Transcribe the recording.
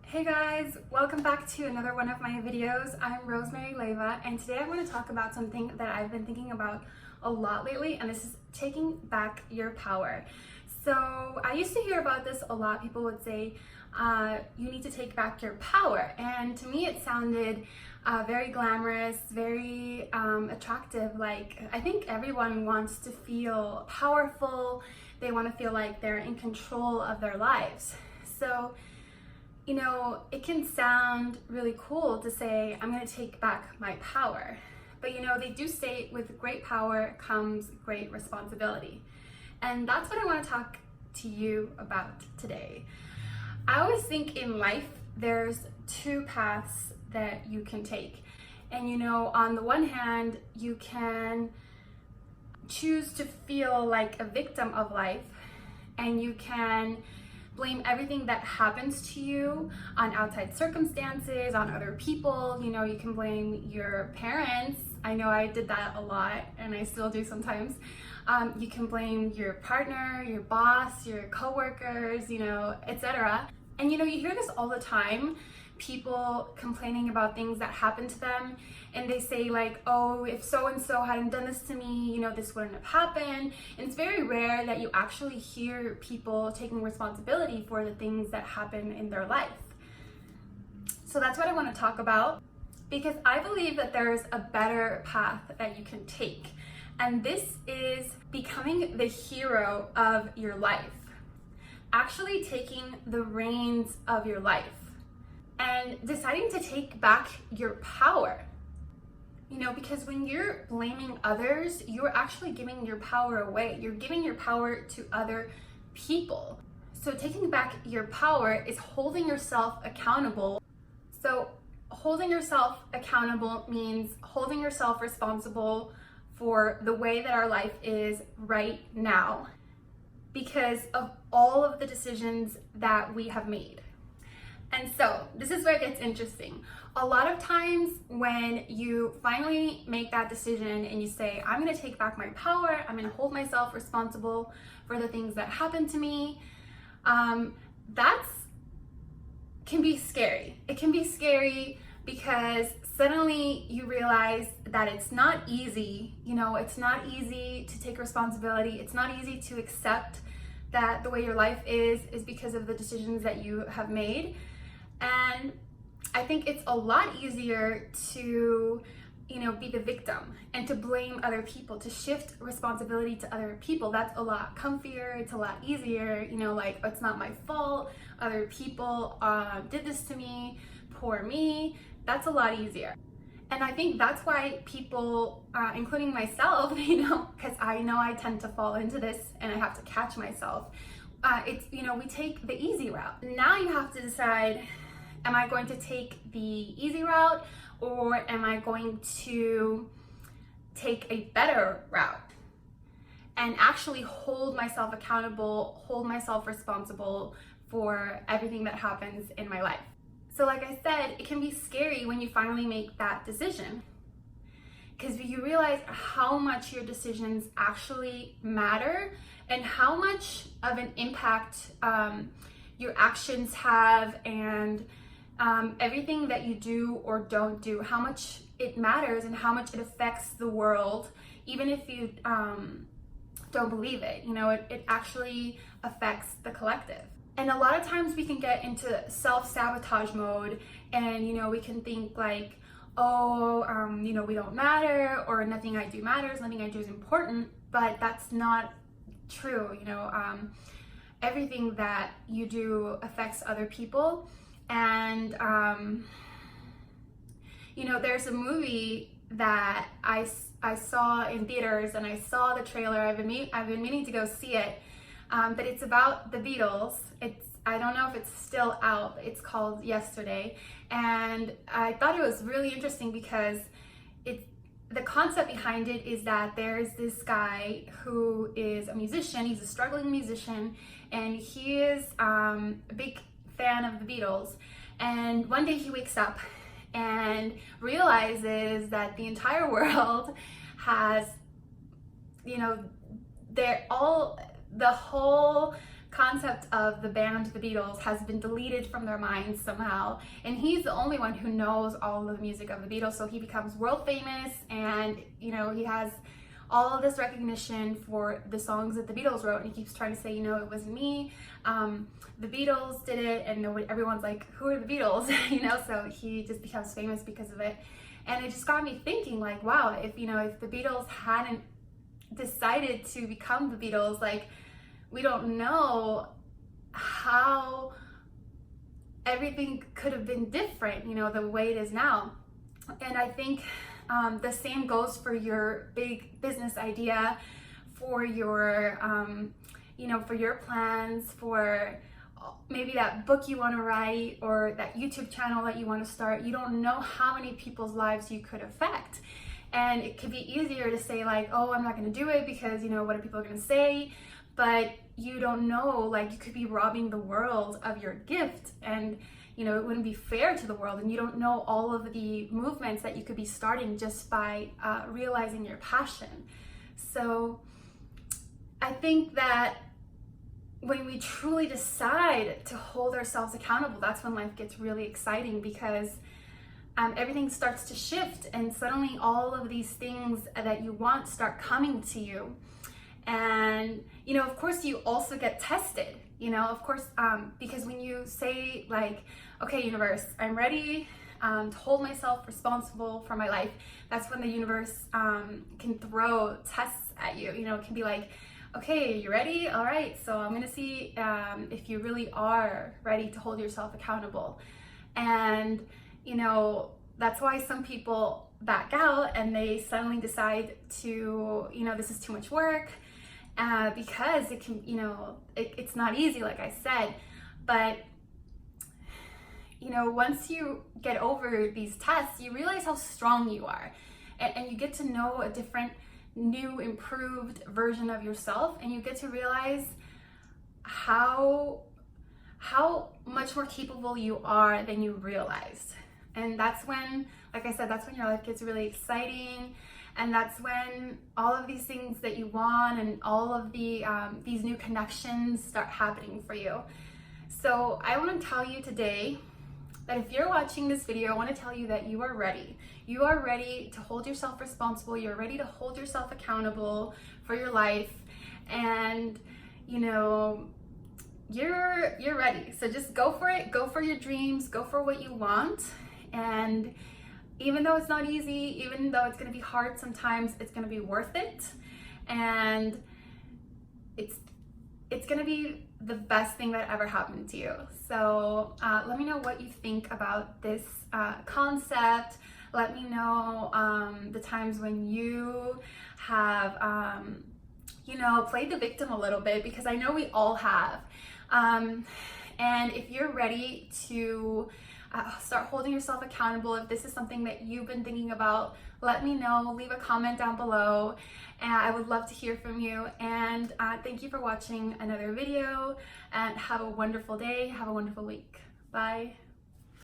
Hey guys, welcome back to another one of my videos. I'm Rosemary Leyva, and today I want to talk about something that I've been thinking about a lot lately, and this is taking back your power. So I used to hear about this a lot. People would say, you need to take back your power, and to me it sounded very glamorous, very attractive. Like, I think everyone wants to feel powerful. They want to feel like they're in control of their lives. So you know, it can sound really cool to say, I'm going to take back my power. But you know, they do say with great power comes great responsibility. And that's what I want to talk to you about today. I always think in life, there's two paths that you can take. And you know, on the one hand, you can choose to feel like a victim of life, and you can blame everything that happens to you on outside circumstances, on other people. You know, you can blame your parents. I know I did that a lot, and I still do sometimes. You can blame your partner, your boss, your coworkers, you know, etc. And you know, you hear this all the time, people complaining about things that happen to them, and they say like, oh, if so-and-so hadn't done this to me, you know, this wouldn't have happened. And it's very rare that you actually hear people taking responsibility for the things that happen in their life. So that's what I want to talk about, because I believe that there's a better path that you can take. And this is becoming the hero of your life. Actually taking the reins of your life and deciding to take back your power. You know, because when you're blaming others, you're actually giving your power away. You're giving your power to other people. So taking back your power is holding yourself accountable. So holding yourself accountable means holding yourself responsible for the way that our life is right now, because of all of the decisions that we have made. And so this is where it gets interesting. A lot of times when you finally make that decision and you say, I'm going to take back my power, I'm going to hold myself responsible for the things that happen to me, that's can be scary. It can be scary because suddenly you realize that it's not easy. You know, it's not easy to take responsibility. It's not easy to accept that the way your life is because of the decisions that you have made. And I think it's a lot easier to, you know, be the victim and to blame other people, to shift responsibility to other people. That's a lot comfier. It's a lot easier, you know, like, it's not my fault. Other people did this to me, poor me. That's a lot easier. And I think that's why people, including myself, you know, because I know I tend to fall into this and I have to catch myself. It's, you know, we take the easy route. Now you have to decide, am I going to take the easy route, or am I going to take a better route and actually hold myself accountable, hold myself responsible for everything that happens in my life? So like I said, it can be scary when you finally make that decision, because you realize how much your decisions actually matter and how much of an impact your actions have, and everything that you do or don't do, how much it matters and how much it affects the world, even if you don't believe it. You know, it actually affects the collective. And a lot of times we can get into self-sabotage mode, and, you know, we can think like, oh, you know, we don't matter, or nothing I do matters, nothing I do is important. But that's not true. You know, everything that you do affects other people. And, you know, there's a movie that I saw in theaters, and I saw the trailer. I've been meaning to go see it. But it's about the Beatles. I don't know if it's still out. It's called Yesterday. And I thought it was really interesting because the concept behind it is that there's this guy who is a musician. He's a struggling musician, and he is a big fan of the Beatles. And one day he wakes up and realizes that the entire world has, you know, the whole concept of the band The Beatles has been deleted from their minds somehow, and he's the only one who knows all of the music of the Beatles, so he becomes world famous, and you know, he has all of this recognition for the songs that the Beatles wrote, and he keeps trying to say, you know, it wasn't me, the Beatles did it, and everyone's like, who are the Beatles? You know, so he just becomes famous because of it. And it just got me thinking, like, wow, if the Beatles hadn't decided to become the Beatles, like, we don't know how everything could have been different, you know, the way it is now. And I think the same goes for your big business idea, for your, you know, for your plans, for maybe that book you want to write or that YouTube channel that you want to start. You don't know how many people's lives you could affect. And it could be easier to say, like, oh, I'm not going to do it because, you know, what are people going to say? But you don't know, like, you could be robbing the world of your gift, and you know, it wouldn't be fair to the world, and you don't know all of the movements that you could be starting just by realizing your passion. So I think that when we truly decide to hold ourselves accountable, that's when life gets really exciting, because everything starts to shift, and suddenly all of these things that you want start coming to you. And you know, of course, you also get tested, you know, of course, because when you say, like, okay, universe, I'm ready to hold myself responsible for my life, that's when the universe can throw tests at you. You know, it can be like, okay, you ready? All right, so I'm gonna see if you really are ready to hold yourself accountable. And you know, that's why some people back out and they suddenly decide to, you know, this is too much work, because it can, you know, it's not easy, like I said. But you know, once you get over these tests, you realize how strong you are, and you get to know a different, new, improved version of yourself, and you get to realize how much more capable you are than you realized. And that's when, like I said, that's when your life gets really exciting, and that's when all of these things that you want and all of the these new connections start happening for you. So I want to tell you today that if you're watching this video, I want to tell you that you are ready. You are ready to hold yourself responsible. You're ready to hold yourself accountable for your life, and you know, you're ready. So just go for it. Go for your dreams. Go for what you want. And even though it's not easy, even though it's going to be hard sometimes, it's going to be worth it. And it's going to be the best thing that ever happened to you. So let me know what you think about this concept. Let me know the times when you have, you know, played the victim a little bit, because I know we all have. And if you're ready to start holding yourself accountable, if this is something that you've been thinking about, let me know. Leave a comment down below, and I would love to hear from you. And thank you for watching another video, and have a wonderful day. Have a wonderful week. Bye.